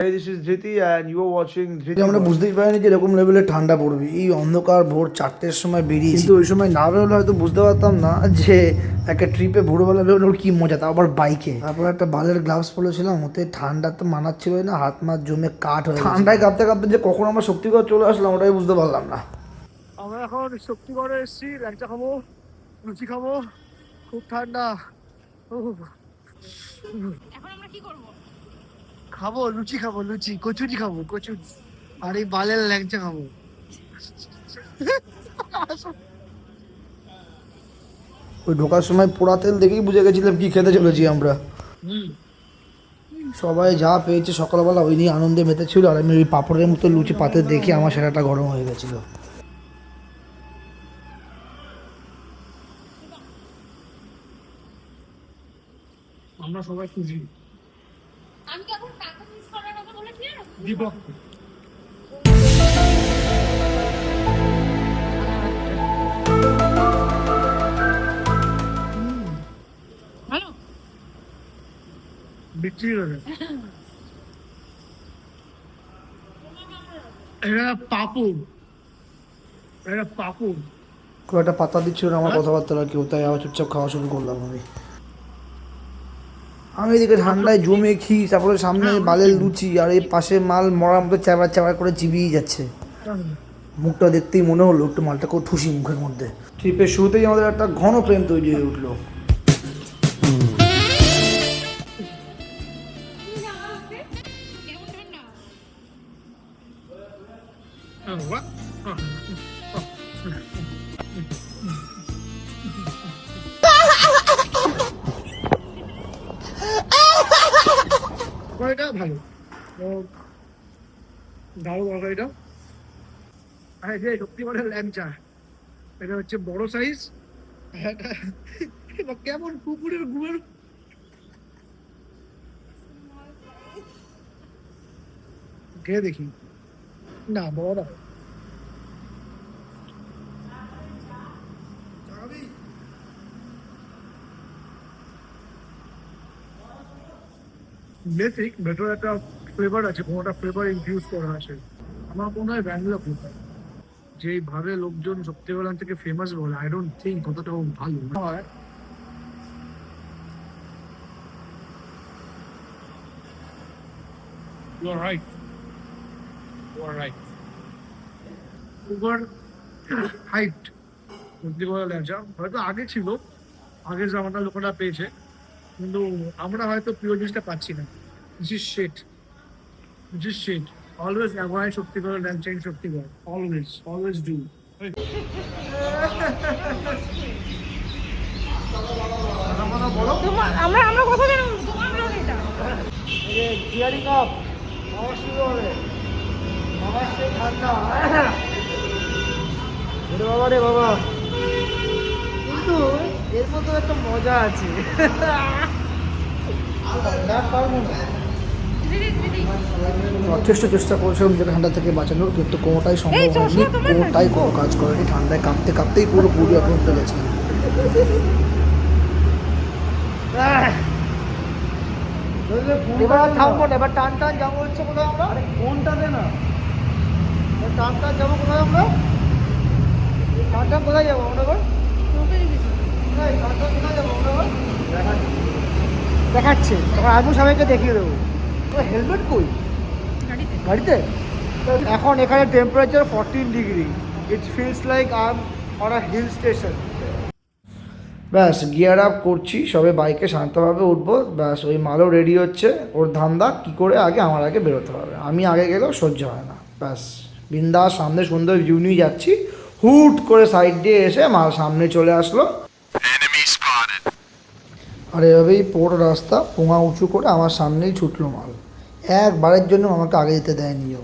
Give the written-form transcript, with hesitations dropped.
Hey, this is Dhriti and you are watching Dhriti আমরা World. বুঝতেই পারিনি যে এরকম লেভেলে ঠান্ডা পড়বে। এই অন্ধকার ভোর 4টের সময় বেরিয়েছি, কিন্তু ওই সময় না বেরোলে হয়তো বুঝতে পারতাম না যে একটা ট্রিপে ভোরবেলা বেরোনোর কি মজা, তাও আবার বাইকে। তারপর একটা বালের গ্লাভস পরেছিলাম, ওতে ঠান্ডা তো মানাচ্ছিল না, হাত মাত জমে কাঠ হয়ে ঠান্ডায় কাঁপতে কাঁপতে যে কখন আমরা শক্তিগড় চলে আসলাম ওটাই বুঝতে পারলাম না। আমরা এখন শক্তিগড়ে এসেছি, ল্যাংচা খাবো, লুচি খাবো, খুব ঠান্ডা। এখন আমরা কি করব? খাবো লুচি, খাবো লুচি, কচুরি খাবো, কচুরি, আর এই বালের ল্যাংচা খাবো। ওই ঢোকার সময় পোড়া তেল দেখেই বুঝে গেছিলাম কি খেতে চলেছি আমরা। সবাই যা পেয়েছে সকালবেলা ওই নিয়ে আনন্দে মেতেছিল, আর আমি ওই পাপড়ের মতো লুচি পাতে দেখে আমার সেটাটা গরম হয়ে গেছিলো। আমরা সবাই খুশি। আমি কি এখন টাকা মিস করার কথা বলেছি? দীপক হ্যালো, বিক্রি করে এটা পাপুর, এটা পাপুর। খুব একটা পাতা দিচ্ছিল না আমার কথাবার্তা আর কেউ, তাই আবার চুপচাপ খাওয়া শুরু করলাম আমি এদিকে ঠান্ডায় জমে খেয়ে, তারপরে সামনে বালের লুচি আর এই পাশে মাল মরার মতো চাবার চাবার করে চিবিয়ে যাচ্ছে। মুখটা দেখতেই মনে হলো একটু মালটাকে ঠুসি মুখের মধ্যে। ট্রিপের শুরুতেই আমাদের একটা ঘন প্রেম তৈরি হয়ে উঠলো। কেমন ঠান্ডা? তরকারিটা ভালো, দারুণ তরকারিটা। আর যে সত্যি মানে ল্যাংচা, এটা হচ্ছে বড় সাইজ, কেমন কুকুরের গুয়ের। খেয়ে দেখি, না বড় না। বেসিক ভেতরে একটা ফ্লেভার আছে, কোনোটা ফ্লেভার ইনফিউজ করা আছে। আমার মনে হয় ব্যাঙ্গালোর ফ্লেভার, যেইভাবে লোকজন সত্যিকার থেকে ফেমাস বলে, আই ডোন্ট থিঙ্ক কতটা ভালো হয়। You are right. You are right. Over hyped. সত্যি কথা ল্যাংচা হয়তো আগে ছিল, আগের জামাটা লোকেরা পেয়েছে, কিন্তু আমরা হয়তো প্রিয় জিনিসটা পাচ্ছি না। This is shit. This is shit. Always avoid Shaktigarh langcha in Shaktigarh. Always do. আমরা আমরা কথা কেন? তোমার ব্লগ এটা। চিয়ারিং আপ, আওয়াজ শুরু হবে, আওয়াজ সেই ঠান্ডা। ওরে বাবা রে বাবা, কিন্তু এর মধ্যে একটা মজা আছে। যথেষ্ট চেষ্টা করেছিলাম নিজেকে ঠান্ডা থেকে বাঁচানোর, কিন্তু কোনোটাই সম্ভব হয়নি, কোনোটাই কোনো কাজ করেনি। ঠান্ডায় কাঁপতে কাঁপতেই পুরো পুরো এখন উঠে গেছে। এবার থামবো না, এবার টান টান যাবো হচ্ছে কোথায় আমরা? কোনটা দে না, টান টান যাবো কোথায় আমরা? টান টান কোথায় যাবো আমরা এবার? টান টান কোথায় যাবো আমরা এবার? দেখাচ্ছে, তখন আমিও সবাইকে দেখিয়ে দেবো। হেলমেট কই? গাড়িতে। এখন এখানে temperature 14 degree. It feels like I am on a hill station. ব্যাস গিয়ার আপ করছি, সবে বাইকে শান্তভাবে উঠবো। ব্যাস ওই মালও রেডি হচ্ছে, ওর ধান্দা কী করে আগে আমার আগে বেরোতে হবে, আমি আগে গেলেও সহ্য হয় না। ব্যাস বিন্দাস সামনে সুন্দর ভিউ নিয়ে যাচ্ছি, হুট করে সাইড দিয়ে এসে মাল সামনে চলে আসলো। আর এভাবেই পুরো রাস্তা পোঙা উঁচু করে আমার সামনেই ছুটলো মাল। একবারের জন্য আমাকে আগে যেতে দেয়নি ও।